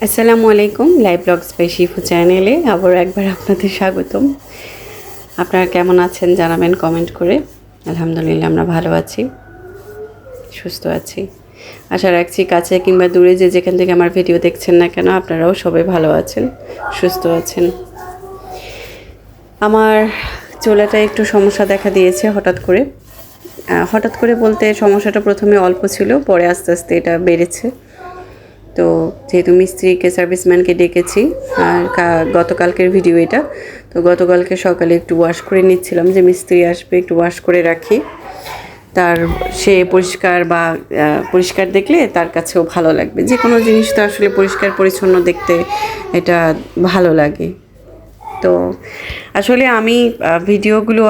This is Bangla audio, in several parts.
আসসালামু আলাইকুম। লাইভ ব্লগস বাই শিফু চ্যানেলে আবার একবার আপনাদের স্বাগতম। আপনারা কেমন আছেন জানাবেন কমেন্ট করে। আলহামদুলিল্লাহ আমরা ভালো আছি, সুস্থ আছি। আশা রাখছি কাছে কিংবা দূরে যে যেখান থেকে আমার ভিডিও দেখছেন না কেন আপনারাও সবাই ভালো আছেন, সুস্থ আছেন। আমার চুলাটা একটু সমস্যা দেখা দিয়েছে হঠাৎ করে বলতে সমস্যাটা প্রথমে অল্প ছিল, পরে আস্তে আস্তে এটা বেড়েছে। তো যেহেতু মিস্ত্রিকে সার্ভিসম্যানকে ডেকেছি আর গতকালকের ভিডিও এটা, তো গতকালকে সকালে একটু ওয়াশ করে নিচ্ছিলাম যে মিস্ত্রি আসবে একটু ওয়াশ করে রাখি, তার সে পরিষ্কার দেখলে তার কাছেও ভালো লাগবে। যে কোনো জিনিস তো আসলে পরিষ্কার পরিচ্ছন্ন দেখতে এটা ভালো লাগে। তো আসলে আমি ভিডিওগুলো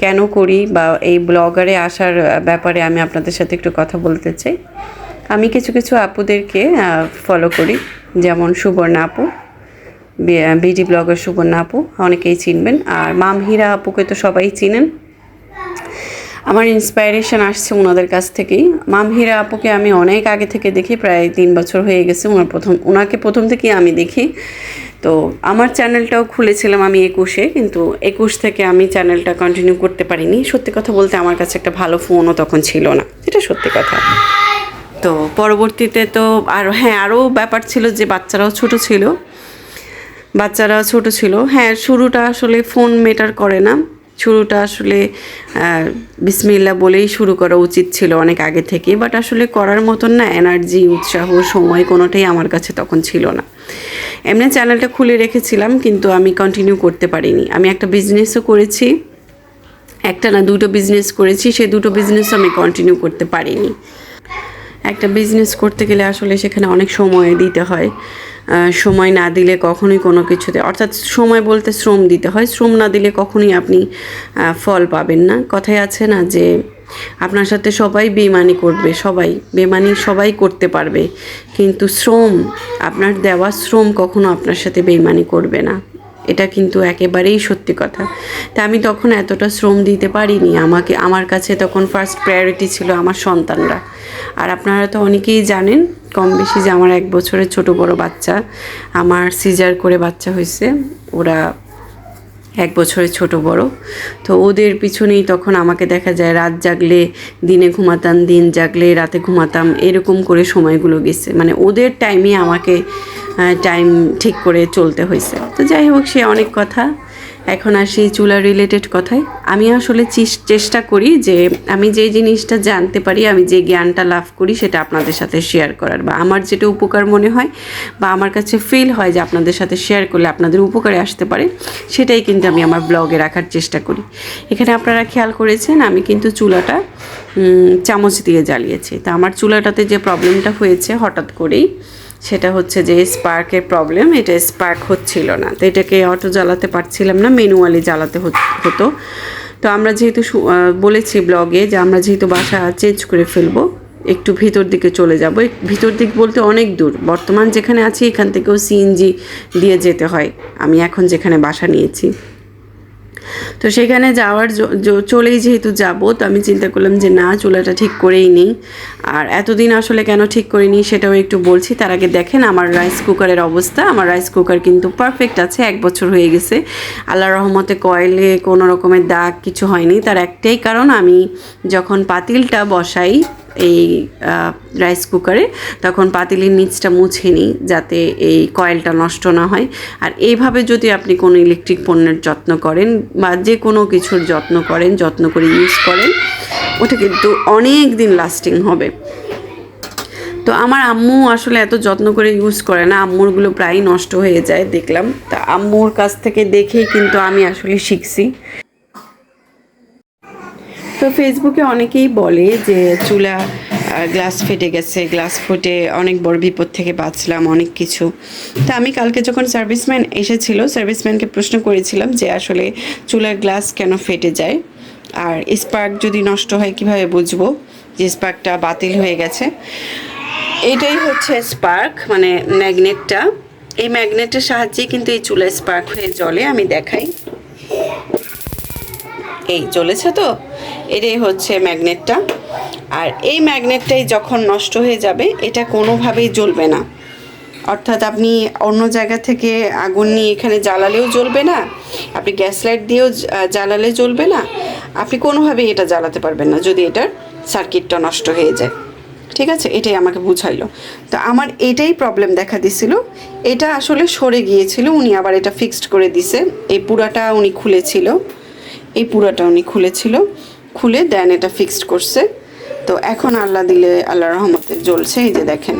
কেন করি বা এই ব্লগারে আসার ব্যাপারে আমি আপনাদের সাথে একটু কথা বলতে চাই। আমি কিছু কিছু আপুদেরকে ফলো করি, যেমন সুবর্ণা আপু, বিডি ব্লগার সুবর্ণা আপু, অনেকেই চিনবেন। আর মামহিরা আপুকে তো সবাই চিনেন। আমার ইন্সপায়ারেশন আসছে ওনাদের কাছ থেকেই। মামহিরা আপুকে আমি অনেক আগে থেকে দেখি, প্রায় 3 বছর হয়ে গেছে। ওনাকে প্রথম থেকেই আমি দেখি। তো আমার চ্যানেলটাও খুলেছিলাম আমি 21-এ, কিন্তু 21 থেকে আমি চ্যানেলটা কন্টিনিউ করতে পারিনি। সত্যি কথা বলতে আমার কাছে একটা ভালো ফোনও তখন ছিল না, এটা সত্যি কথা। তো পরবর্তীতে তো আরও ব্যাপার ছিল যে বাচ্চারাও ছোট ছিল। হ্যাঁ, শুরুটা আসলে ফোন ম্যাটার করে না, শুরুটা আসলে বিসমিল্লাহ বলেই শুরু করা উচিত ছিল অনেক আগে থেকে। বাট আসলে করার মতন না এনার্জি, উৎসাহ, সময় কোনোটাই আমার কাছে তখন ছিল না। এমনি চ্যানেলটা খুলে রেখেছিলাম, কিন্তু আমি কন্টিনিউ করতে পারিনি। আমি একটা বিজনেসও করেছি, একটা না দুটো বিজনেস করেছি, সেই দুটো বিজনেসও আমি কন্টিনিউ করতে পারিনি। একটা বিজনেস করতে গেলে আসলে সেখানে অনেক সময় দিতে হয়। সময় না দিলে কখনোই কোনো কিছুতে, অর্থাৎ সময় বলতে শ্রম দিতে হয়। শ্রম না দিলে কখনোই আপনি ফল পাবেন না। কথায় আছে না যে আপনার সাথে সবাই বেইমানি করবে, বেইমানি সবাই করতে পারবে, কিন্তু আপনার দেওয়া শ্রম কখনো আপনার সাথে বেইমানি করবে না। এটা কিন্তু একেবারেই সত্যি কথা। তা আমি তখন এতটা শ্রম দিতে পারিনি। আমার কাছে তখন ফার্স্ট প্রায়োরিটি ছিল আমার সন্তানরা। আর আপনারা তো অনেকেই জানেন কম বেশি যে আমার 1 বছরের ছোট বড় বাচ্চা, আমার সিজার করে বাচ্চা হয়েছে, ওরা 1 বছরের ছোট বড়। তো ওদের পিছনেই তখন আমাকে দেখা যায় রাত জাগলে দিনে ঘুমাতাম, দিন জাগলে রাতে ঘুমাতাম, এরকম করে সময়গুলো গেছে। মানে ওদের টাইমে আমাকে টাইম ঠিক করে চলতে হয়েছে। তো যাই হোক, সে অনেক কথা। এখন আসি চুলা রিলেটেড কথায়। আমি আসলে চেষ্টা করি যে আমি যে জিনিসটা জানতে পারি, আমি যে জ্ঞানটা লাভ করি সেটা আপনাদের সাথে শেয়ার করার, বা আমার যেটা উপকার মনে হয় বা আমার কাছে ফিল হয় যে আপনাদের সাথে শেয়ার করলে আপনাদের উপকারে আসতে পারে, সেটাই কিন্তু আমি আমার ব্লগে রাখার চেষ্টা করি। এখানে আপনারা খেয়াল করেছেন আমি কিন্তু চুলাটা চামচ দিয়ে জ্বালিয়েছি। তা আমার চুলাটাতে যে প্রবলেমটা হয়েছে হঠাৎ করেই, সেটা হচ্ছে যে স্পার্কের প্রবলেম। এটা স্পার্ক হচ্ছিল না, তো এটাকে অটো জ্বালাতে পারছিলাম না, ম্যানুয়ালি জ্বালাতে হতো। তো আমরা যেহেতু বলেছি ব্লগে যে আমরা যেহেতু বাসা চেঞ্জ করে ফেলবো, একটু ভিতর দিকে চলে যাব। ভিতর দিক বলতে অনেক দূর, বর্তমান যেখানে আছি এখান থেকেও সিএনজি দিয়ে যেতে হয় আমি এখন যেখানে বাসা নিয়েছি। তো সেখানে চলেই যেহেতু যাব, তো আমি চিন্তা করলাম যে না, চুলাটা ঠিক করেই নিই। আর এতদিন আসলে কেন ঠিক করিনি সেটাও একটু বলছি। তার আগে দেখেন আমার রাইস কুকারের অবস্থা। আমার রাইস কুকার কিন্তু পারফেক্ট আছে, 1 বছর হয়ে গেছে। আল্লাহর রহমতে কয়েলে কোনো রকমের দাগ কিছু হয়নি। তার একটাই কারণ, আমি যখন পাতিলটা বসাই এই রাইস কুকারে, তখন পাতিলের নিচটা মুছে নিই যাতে এই কয়েলটা নষ্ট না হয়। আর এইভাবে যদি আপনি কোনো ইলেকট্রিক পণ্যের যত্ন করেন বা যে কোনো কিছুর যত্ন করে ইউজ করেন, ওটা কিন্তু অনেক দিন লাস্টিং হবে। তো আমার আম্মু আসলে এত যত্ন করে ইউজ করে না, আম্মুরগুলো প্রায় নষ্ট হয়ে যায় দেখলাম। তা আম্মুর কাছ থেকে দেখেই কিন্তু আমি আসলে শিখছি। তো ফেসবুকে অনেকেই বলে যে চুলা গ্লাস ফেটে গেছে, গ্লাস ফুটে অনেক বড় বিপদ থেকে বাঁচলাম, অনেক কিছু। তা আমি কালকে যখন সার্ভিসম্যানকে প্রশ্ন করেছিলাম যে আসলে চুলার গ্লাস কেন ফেটে যায়, আর স্পার্ক যদি নষ্ট হয় কিভাবে বুঝবো যে স্পার্কটা বাতিল হয়ে গেছে। এটাই হচ্ছে স্পার্ক, মানে ম্যাগনেটটা। এই ম্যাগনেটের সাহায্যেই কিন্তু এই চুলা স্পার্ক হয়ে জ্বলে। আমি দেখাই, এই জ্বলেছে। তো এটাই হচ্ছে ম্যাগনেটটা। আর এই ম্যাগনেটটাই যখন নষ্ট হয়ে যাবে, এটা কোনোভাবেই জ্বলবে না। অর্থাৎ আপনি অন্য জায়গা থেকে আগুন নিয়ে এখানে জ্বালালেও জ্বলবে না, আপনি গ্যাস লাইট দিয়েও জ্বালালে জ্বলবে না, আপনি কোনোভাবেই এটা জ্বালাতে পারবেন না যদি এটার সার্কিটটা নষ্ট হয়ে যায়। ঠিক আছে, এটাই আমাকে বুঝাইলো। তো আমার এটাই প্রবলেম দেখা দিছিল, এটা আসলে সরে গিয়েছিল, উনি আবার এটা ফিক্সড করে দিছে। এই পুরাটা উনি খুলেছিল, এই পুরাটা উনি খুলে দেন এটা ফিক্সড করছে। তো এখন আল্লাহ দিলে আল্লাহ রহমতে জ্বলছে, এই যে দেখেন।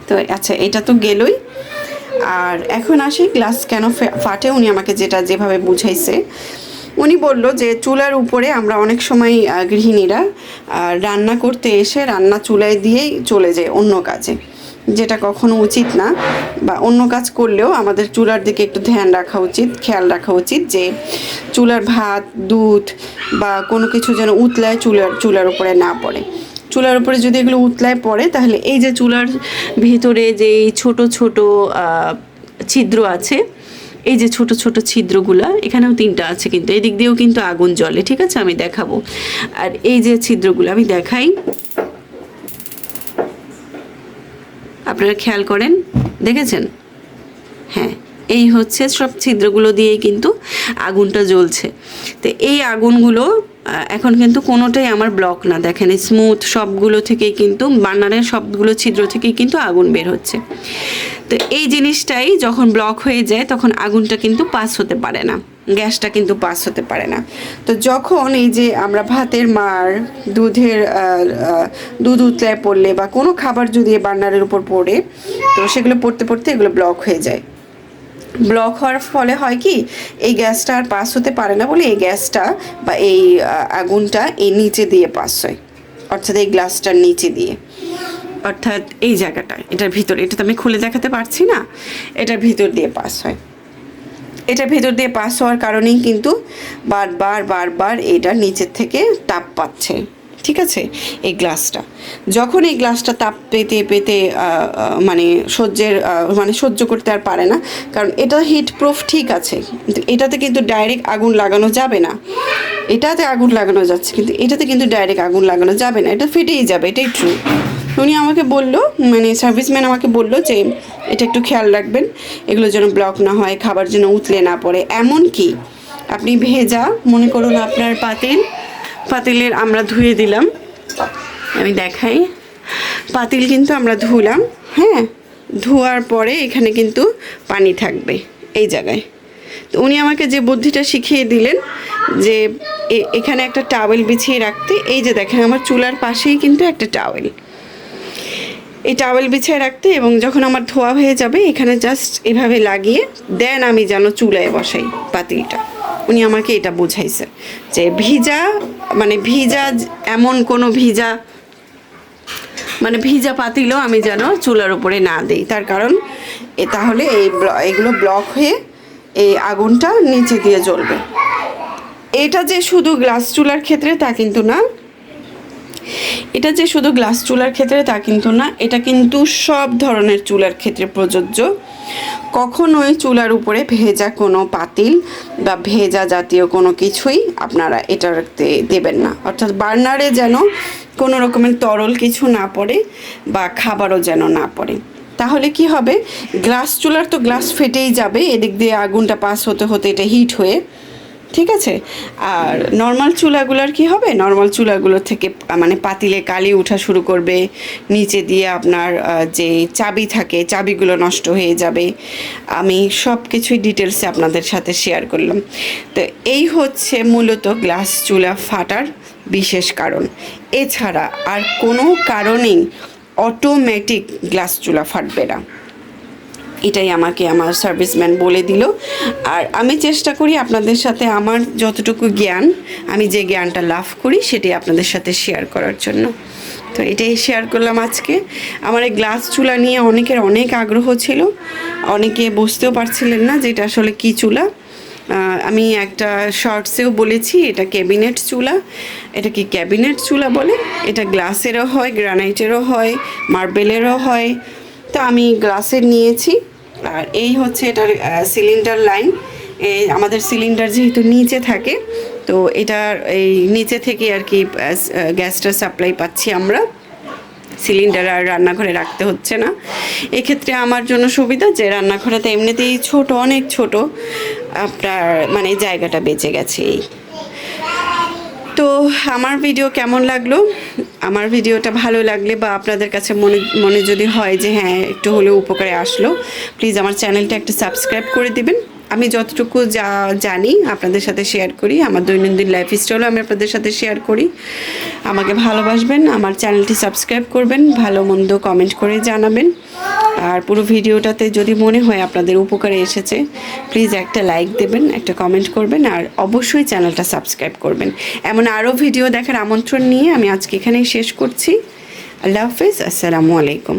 তো আচ্ছা, এটা তো গেলই। আর এখন আসি গ্লাস কেন ফাটে, উনি আমাকে যেভাবে বুঝাইছে, উনি বলল যে চুলার উপরে আমরা অনেক সময় গৃহিণীরা রান্না করতে এসে রান্না চুলায় দিয়েই চলে যায় অন্য কাজে, যেটা কখনো উচিত না। বা অন্য কাজ করলেও আমাদের চুলার দিকে একটু ধ্যান রাখা উচিত, খেয়াল রাখা উচিত যে চুলার ভাত, দুধ বা কোনো কিছু যেন উতলায় চুলার উপরে না পড়ে। চুলার উপরে যদি এগুলো উতলায় পড়ে, তাহলে এই যে চুলার ভিতরে যে ছোট ছোট ছিদ্র আছে, এই যে ছোট ছোট ছিদ্রগুলা, এখানেও 3টা আছে, কিন্তু এদিক দিয়েও কিন্তু আগুন জ্বলে। ঠিক আছে, আমি দেখাবো। আর এই যে ছিদ্রগুলো আমি দেখাই, আপনারা খেয়াল করেন, দেখেছেন? হ্যাঁ, এই হচ্ছে সব ছিদ্রগুলো দিয়েই কিন্তু আগুনটা জ্বলছে। তো এই আগুনগুলো এখন কিন্তু কোনোটাই আমার ব্লক না, দেখেন স্মুথ, সবগুলো থেকেই কিন্তু বার্নারের সবগুলো ছিদ্র থেকেই কিন্তু আগুন বের হচ্ছে। তো এই জিনিসটাই যখন ব্লক হয়ে যায় তখন আগুনটা কিন্তু পাস হতে পারে না, গ্যাসটা কিন্তু পাস হতে পারে না। তো যখন এই যে আমরা ভাতের মার, দুধ উতলায় পড়লে বা কোনো খাবার যদি বার্নারের উপর পড়ে, তো সেগুলো পড়তে এগুলো ব্লক হয়ে যায়। ব্লক হওয়ার ফলে হয় কি, এই গ্যাসটা আর পাস হতে পারে না বলে এই গ্যাসটা বা এই আগুনটা এই নিচে দিয়ে পাস হয়, অর্থাৎ এই গ্লাসটার নিচে দিয়ে, অর্থাৎ এই জায়গাটা, এটার ভিতর, এটা তো আমি খুলে দেখাতে পারছি না, এটার ভিতর দিয়ে পাস হয়। এটার ভিতর দিয়ে পাস হওয়ার কারণেই কিন্তু বারবার এটার নিচের থেকে তাপ পাচ্ছে। ঠিক আছে, এই গ্লাসটা যখন এই গ্লাসটা তাপ পেতে মানে সহ্য করতে আর পারে না, কারণ এটা হিট প্রুফ ঠিক আছে, কিন্তু এটাতে কিন্তু ডাইরেক্ট আগুন লাগানো যাবে না। এটাতে আগুন লাগানো যাচ্ছে, কিন্তু এটাতে কিন্তু ডাইরেক্ট আগুন লাগানো যাবে না, এটা ফেটেই যাবে, এটাই ট্রু। উনি আমাকে বললো, মানে সার্ভিসম্যান আমাকে বললো যে এটা একটু খেয়াল রাখবেন, এগুলো যেন ব্লক না হয়, খাবার যেন উতলে না পড়ে। এমনকি আপনি ভেজা, মনে করুন আপনার পাতিলের আমরা ধুয়ে দিলাম, আমি দেখাই, পাতিল কিন্তু আমরা ধুলাম, হ্যাঁ, ধোয়ার পরে এখানে কিন্তু পানি থাকবে এই জায়গায়। তো উনি আমাকে যে বুদ্ধিটা শিখিয়ে দিলেন যে এখানে একটা টাওয়েল বিছিয়ে রাখতে, এই যে দেখেন আমার চুলার পাশেই কিন্তু একটা টাওয়েল, এই টাওয়েল বিছিয়ে রাখতে, এবং যখন আমার ধোয়া হয়ে যাবে এখানে জাস্ট এভাবে লাগিয়ে দেন আমি যেন চুলায় বসাই পাতিলটা। উনি আমাকে এটা বুঝাইছে যে ভিজা এমন কোনো ভিজা পাতিলও আমি যেন চুলার উপরে না দিই, তার কারণ তাহলে এগুলো ব্লক হয়ে এই আগুনটা নিচে দিয়ে জ্বলবে। এটা যে শুধু গ্লাস চুলার ক্ষেত্রে তা কিন্তু না, এটা কিন্তু সব ধরনের চুলার ক্ষেত্রে প্রযোজ্য। কখনোই চুলার উপরে ভেজা কোনো পাতিল বা ভেজা জাতীয় কোনো কিছুই আপনারা এটাতে দেবেন না, অর্থাৎ বার্নারে যেন কোনো রকমের তরল কিছু না পড়ে বা খাবারও যেন না পড়ে। তাহলে কি হবে, গ্লাস চুলার তো গ্লাস ফেটেই যাবে, এদিক দিয়ে আগুনটা পাস হতে এটা হিট হয়ে, ঠিক আছে। আর নর্মাল চুলাগুলোর কি হবে, নর্মাল চুলাগুলোর থেকে মানে পাতিলে কালি ওঠা শুরু করবে, নিচে দিয়ে আপনার যে চাবি থাকে চাবিগুলো নষ্ট হয়ে যাবে। আমি সব কিছুই ডিটেলসে আপনাদের সাথে শেয়ার করলাম। তো এই হচ্ছে মূলত গ্লাস চুলা ফাটার বিশেষ কারণ, এছাড়া আর কোনো কারণেই অটোমেটিক গ্লাস চুলা ফাটবে না। এটাই আমাকে আমার সার্ভিসম্যান বলে দিল। আর আমি চেষ্টা করি আপনাদের সাথে আমার যতটুকু জ্ঞান, আমি যে জ্ঞানটা লাভ করি সেটাই আপনাদের সাথে শেয়ার করার জন্য। তো এটাই শেয়ার করলাম আজকে। আমার এই গ্লাস চুলা নিয়ে অনেকের অনেক আগ্রহ ছিল, অনেকে বুঝতেও পারছিলেন না যে এটা আসলে কী চুলা। আমি একটা শর্টসেও বলেছি এটা ক্যাবিনেট চুলা। এটা কি ক্যাবিনেট চুলা বলে? এটা গ্লাসেরও হয়, গ্রানাইটেরও হয়, মার্বেলেরও হয়। তো আমি গ্লাসের নিয়েছি। আর এই হচ্ছে এটার সিলিন্ডার লাইন। আমাদের সিলিন্ডার যেহেতু নিচে থাকে, তো এটার এই নিচে থেকে আর কি গ্যাসটা সাপ্লাই পাচ্ছি আমরা। সিলিন্ডার আর রান্নাঘরে রাখতে হচ্ছে না। এক্ষেত্রে আমার জন্য সুবিধা যে রান্নাঘরেতে এমনিতেই ছোট, অনেক ছোট, আপনার মানে জায়গাটা বেঁচে গেছে এই। তো আমার ভিডিও কেমন লাগলো? আমার ভিডিওটা ভালো লাগলে বা আপনাদের কাছে মনে মনে যদি হয় যে হ্যাঁ একটু হলেও উপকারে আসলো, প্লিজ আমার চ্যানেলটা একটু সাবস্ক্রাইব করে দিবেন। আমি যতটুকু জানি আপনাদের সাথে শেয়ার করি, আমার দৈনন্দিন লাইফস্টাইলও আমি আপনাদের সাথে শেয়ার করি। আমাকে ভালোবাসবেন, আমার চ্যানেলটি সাবস্ক্রাইব করবেন, ভালো মন্দ কমেন্ট করে জানাবেন। আর পুরো ভিডিওটাতে যদি মনে হয় আপনাদের উপকারে এসেছে, প্লিজ একটা লাইক দেবেন, একটা কমেন্ট করবেন, আর অবশ্যই চ্যানেলটা সাবস্ক্রাইব করবেন। এমন আরও ভিডিও দেখার আমন্ত্রণ নিয়ে আমি আজকে এখানেই শেষ করছি। আল্লাহ হাফিজ, আসসালামু আলাইকুম।